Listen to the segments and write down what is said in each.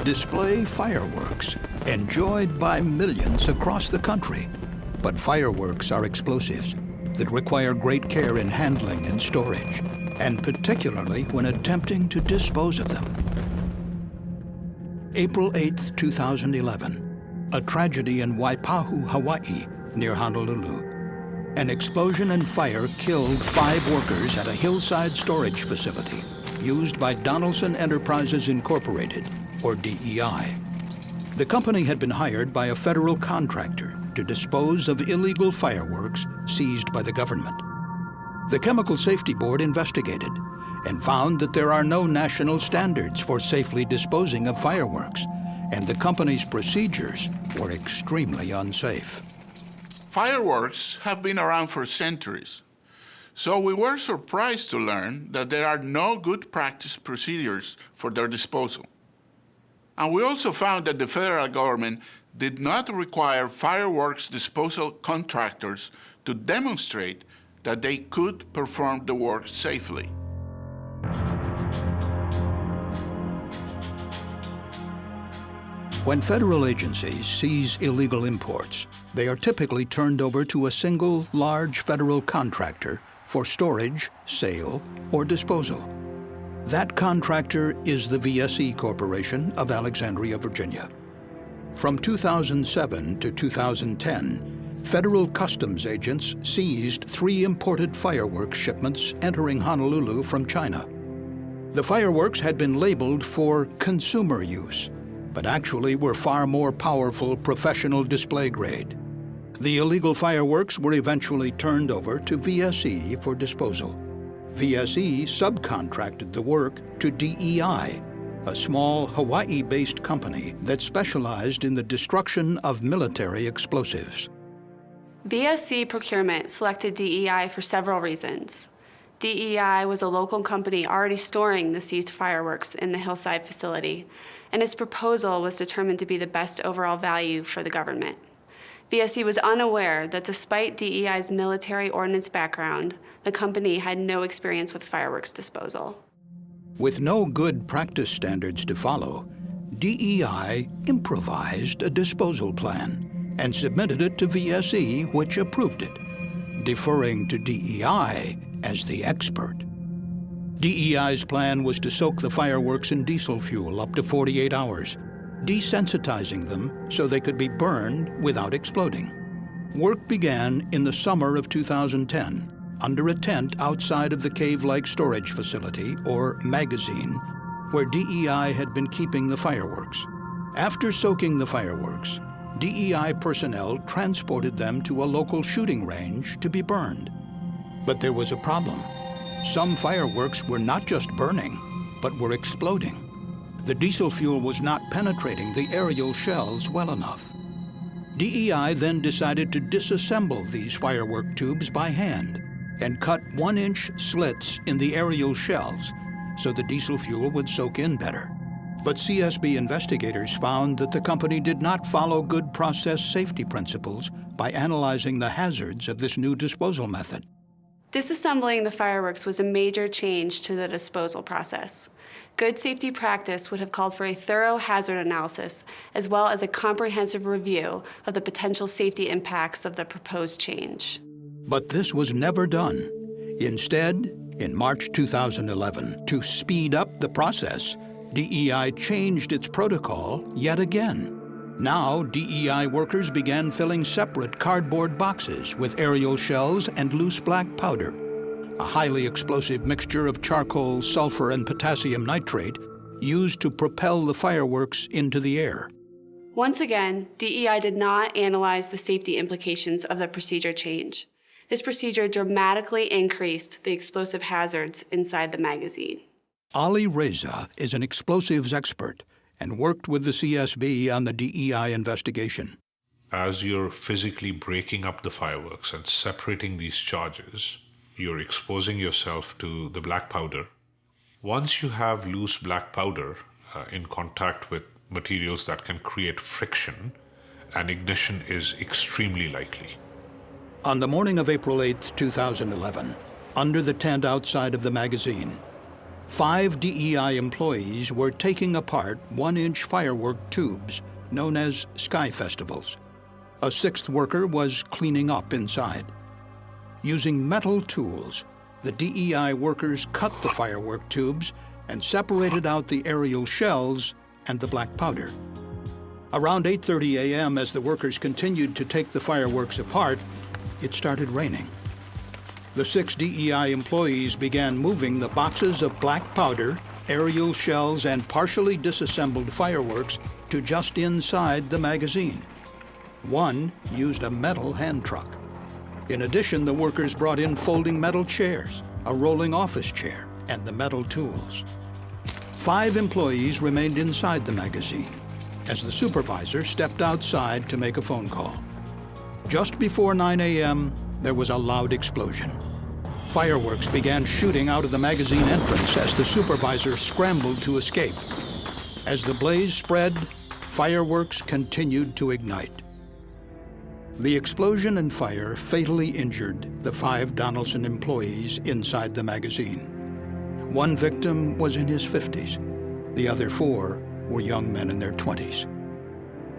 Display fireworks, enjoyed by millions across the country. But fireworks are explosives that require great care in handling and storage, and particularly when attempting to dispose of them. April 8, 2011, a tragedy in Waipahu, Hawaii, near Honolulu. An explosion and fire killed 5 workers at a hillside storage facility used by Donaldson Enterprises Incorporated, or DEI. The company had been hired by a federal contractor to dispose of illegal fireworks seized by the government. The Chemical Safety Board investigated and found that there are no national standards for safely disposing of fireworks, and the company's procedures were extremely unsafe. Fireworks have been around for centuries, so we were surprised to learn that there are no good practice procedures for their disposal. And we also found that the federal government did not require fireworks disposal contractors to demonstrate that they could perform the work safely. When federal agencies seize illegal imports, they are typically turned over to a single large federal contractor for storage, sale, or disposal. That contractor is the VSE Corporation of Alexandria, Virginia. From 2007 to 2010, federal customs agents seized 3 imported fireworks shipments entering Honolulu from China. The fireworks had been labeled for consumer use, but actually were far more powerful professional display grade. The illegal fireworks were eventually turned over to VSE for disposal. VSE subcontracted the work to DEI, a small Hawaii-based company that specialized in the destruction of military explosives. VSE Procurement selected DEI for several reasons. DEI was a local company already storing the seized fireworks in the hillside facility, and its proposal was determined to be the best overall value for the government. VSE was unaware that despite DEI's military ordnance background, the company had no experience with fireworks disposal. With no good practice standards to follow, DEI improvised a disposal plan and submitted it to VSE, which approved it, deferring to DEI as the expert. DEI's plan was to soak the fireworks in diesel fuel up to 48 hours, desensitizing them so they could be burned without exploding. Work began in the summer of 2010 under a tent outside of the cave-like storage facility, or magazine, where DEI had been keeping the fireworks. After soaking the fireworks, DEI personnel transported them to a local shooting range to be burned. But there was a problem. Some fireworks were not just burning, but were exploding. The diesel fuel was not penetrating the aerial shells well enough. DEI then decided to disassemble these firework tubes by hand and cut 1-inch slits in the aerial shells so the diesel fuel would soak in better. But CSB investigators found that the company did not follow good process safety principles by analyzing the hazards of this new disposal method. Disassembling the fireworks was a major change to the disposal process. Good safety practice would have called for a thorough hazard analysis, as well as a comprehensive review of the potential safety impacts of the proposed change. But this was never done. Instead, in March 2011, to speed up the process, DEI changed its protocol yet again. Now, DEI workers began filling separate cardboard boxes with aerial shells and loose black powder, a highly explosive mixture of charcoal, sulfur, and potassium nitrate used to propel the fireworks into the air. Once again, DEI did not analyze the safety implications of the procedure change. This procedure dramatically increased the explosive hazards inside the magazine. Ali Reza is an explosives expert and worked with the CSB on the DEI investigation. As you're physically breaking up the fireworks and separating these charges, you're exposing yourself to the black powder. Once you have loose black powder in contact with materials that can create friction, an ignition is extremely likely. On the morning of April 8, 2011, under the tent outside of the magazine. 5 DEI employees were taking apart 1-inch firework tubes known as Sky Festivals. A 6th worker was cleaning up inside. Using metal tools, the DEI workers cut the firework tubes and separated out the aerial shells and the black powder. Around 8:30 a.m., as the workers continued to take the fireworks apart, it started raining. The 6 DEI employees began moving the boxes of black powder, aerial shells, and partially disassembled fireworks to just inside the magazine. One used a metal hand truck. In addition, the workers brought in folding metal chairs, a rolling office chair, and the metal tools. 5 employees remained inside the magazine as the supervisor stepped outside to make a phone call. Just before 9 a.m., there was a loud explosion. Fireworks began shooting out of the magazine entrance as the supervisor scrambled to escape. As the blaze spread, fireworks continued to ignite. The explosion and fire fatally injured the 5 Donaldson employees inside the magazine. One victim was in his 50s. The other 4 were young men in their 20s.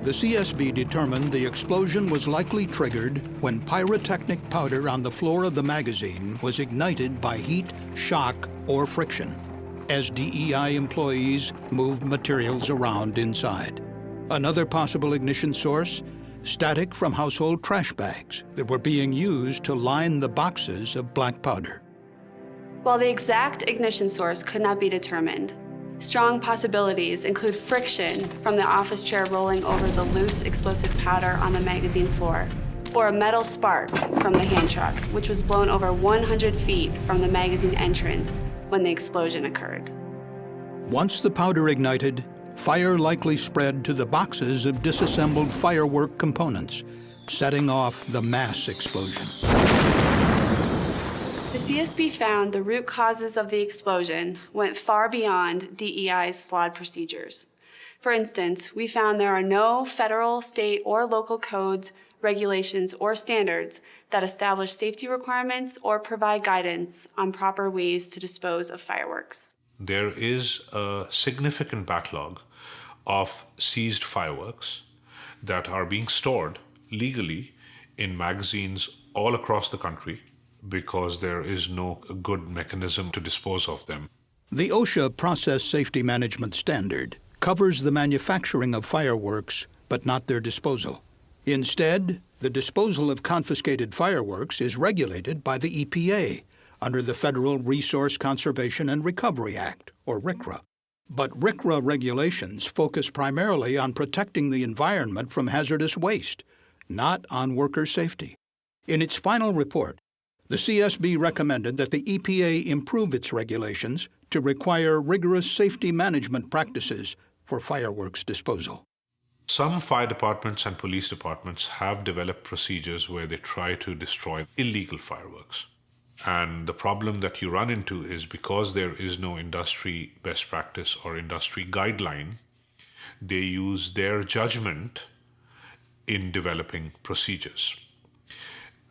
The CSB determined the explosion was likely triggered when pyrotechnic powder on the floor of the magazine was ignited by heat, shock, or friction, as DEI employees moved materials around inside. Another possible ignition source: static from household trash bags that were being used to line the boxes of black powder. While the exact ignition source could not be determined, strong possibilities include friction from the office chair rolling over the loose explosive powder on the magazine floor, or a metal spark from the hand truck, which was blown over 100 feet from the magazine entrance when the explosion occurred. Once the powder ignited, fire likely spread to the boxes of disassembled firework components, setting off the mass explosion. The CSB found the root causes of the explosion went far beyond DEI's flawed procedures. For instance, we found there are no federal, state, or local codes, regulations, or standards that establish safety requirements or provide guidance on proper ways to dispose of fireworks. There is a significant backlog of seized fireworks that are being stored legally in magazines all across the country because there is no good mechanism to dispose of them. The OSHA Process Safety Management Standard covers the manufacturing of fireworks, but not their disposal. Instead, the disposal of confiscated fireworks is regulated by the EPA under the Federal Resource Conservation and Recovery Act, or RCRA. But RCRA regulations focus primarily on protecting the environment from hazardous waste, not on worker safety. In its final report, the CSB recommended that the EPA improve its regulations to require rigorous safety management practices for fireworks disposal. Some fire departments and police departments have developed procedures where they try to destroy illegal fireworks. And the problem that you run into is because there is no industry best practice or industry guideline, they use their judgment in developing procedures.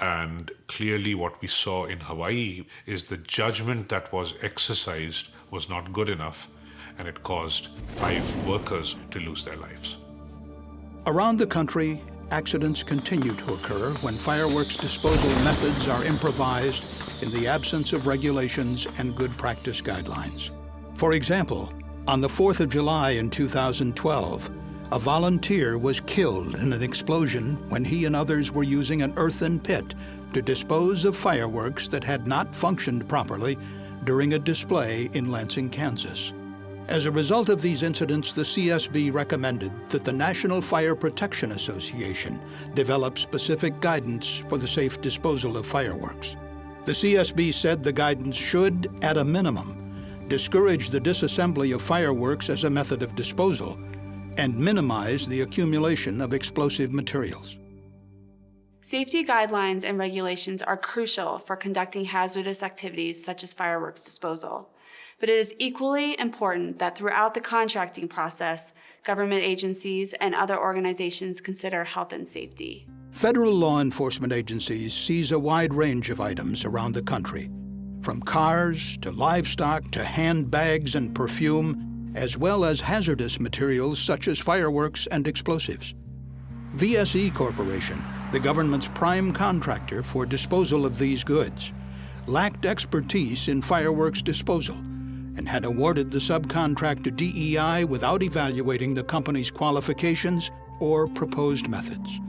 And clearly what we saw in Hawaii is the judgment that was exercised was not good enough, and it caused 5 workers to lose their lives. Around the country, accidents continue to occur when fireworks disposal methods are improvised in the absence of regulations and good practice guidelines. For example, on the 4th of July in 2012, a volunteer was killed in an explosion when he and others were using an earthen pit to dispose of fireworks that had not functioned properly during a display in Lansing, Kansas. As a result of these incidents, the CSB recommended that the National Fire Protection Association develop specific guidance for the safe disposal of fireworks. The CSB said the guidance should, at a minimum, discourage the disassembly of fireworks as a method of disposal and minimize the accumulation of explosive materials. Safety guidelines and regulations are crucial for conducting hazardous activities such as fireworks disposal. But it is equally important that throughout the contracting process, government agencies and other organizations consider health and safety. Federal law enforcement agencies seize a wide range of items around the country, from cars to livestock to handbags and perfume, as well as hazardous materials such as fireworks and explosives. VSE Corporation, the government's prime contractor for disposal of these goods, lacked expertise in fireworks disposal and had awarded the subcontract to DEI without evaluating the company's qualifications or proposed methods.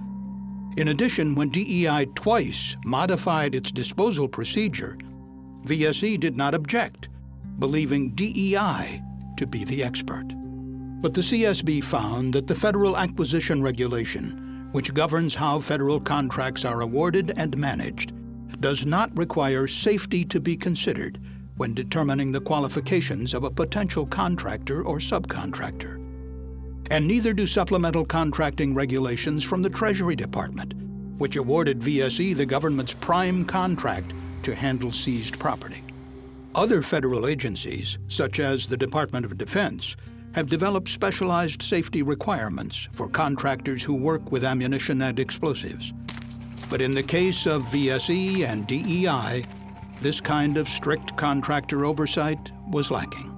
In addition, when DEI twice modified its disposal procedure, VSE did not object, believing DEI to be the expert. But the CSB found that the Federal Acquisition Regulation, which governs how federal contracts are awarded and managed, does not require safety to be considered when determining the qualifications of a potential contractor or subcontractor. And neither do supplemental contracting regulations from the Treasury Department, which awarded VSE the government's prime contract to handle seized property. Other federal agencies, such as the Department of Defense, have developed specialized safety requirements for contractors who work with ammunition and explosives. But in the case of VSE and DEI, this kind of strict contractor oversight was lacking.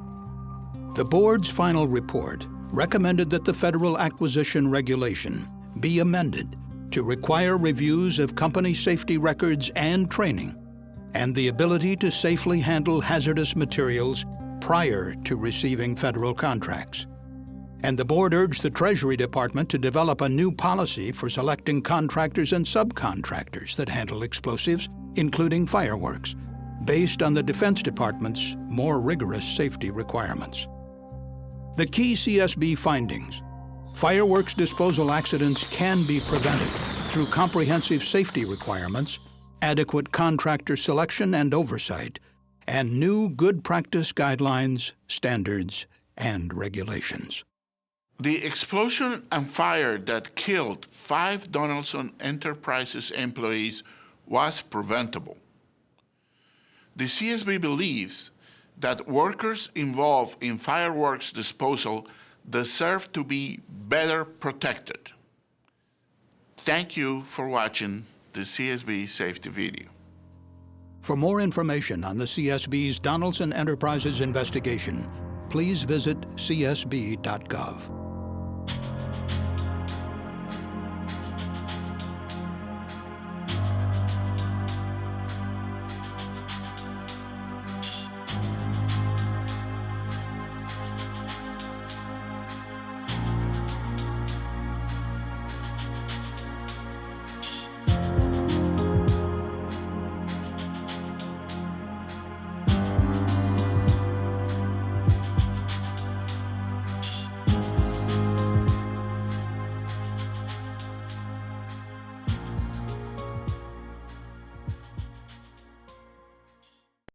The board's final report recommended that the Federal Acquisition Regulation be amended to require reviews of company safety records and training, and the ability to safely handle hazardous materials prior to receiving federal contracts. And the board urged the Treasury Department to develop a new policy for selecting contractors and subcontractors that handle explosives, including fireworks, based on the Defense Department's more rigorous safety requirements. The key CSB findings: fireworks disposal accidents can be prevented through comprehensive safety requirements, adequate contractor selection and oversight, and new good practice guidelines, standards, and regulations. The explosion and fire that killed 5 Donaldson Enterprises employees was preventable. The CSB believes that workers involved in fireworks disposal deserve to be better protected. Thank you for watching the CSB safety video. For more information on the CSB's Donaldson Enterprises investigation, please visit csb.gov.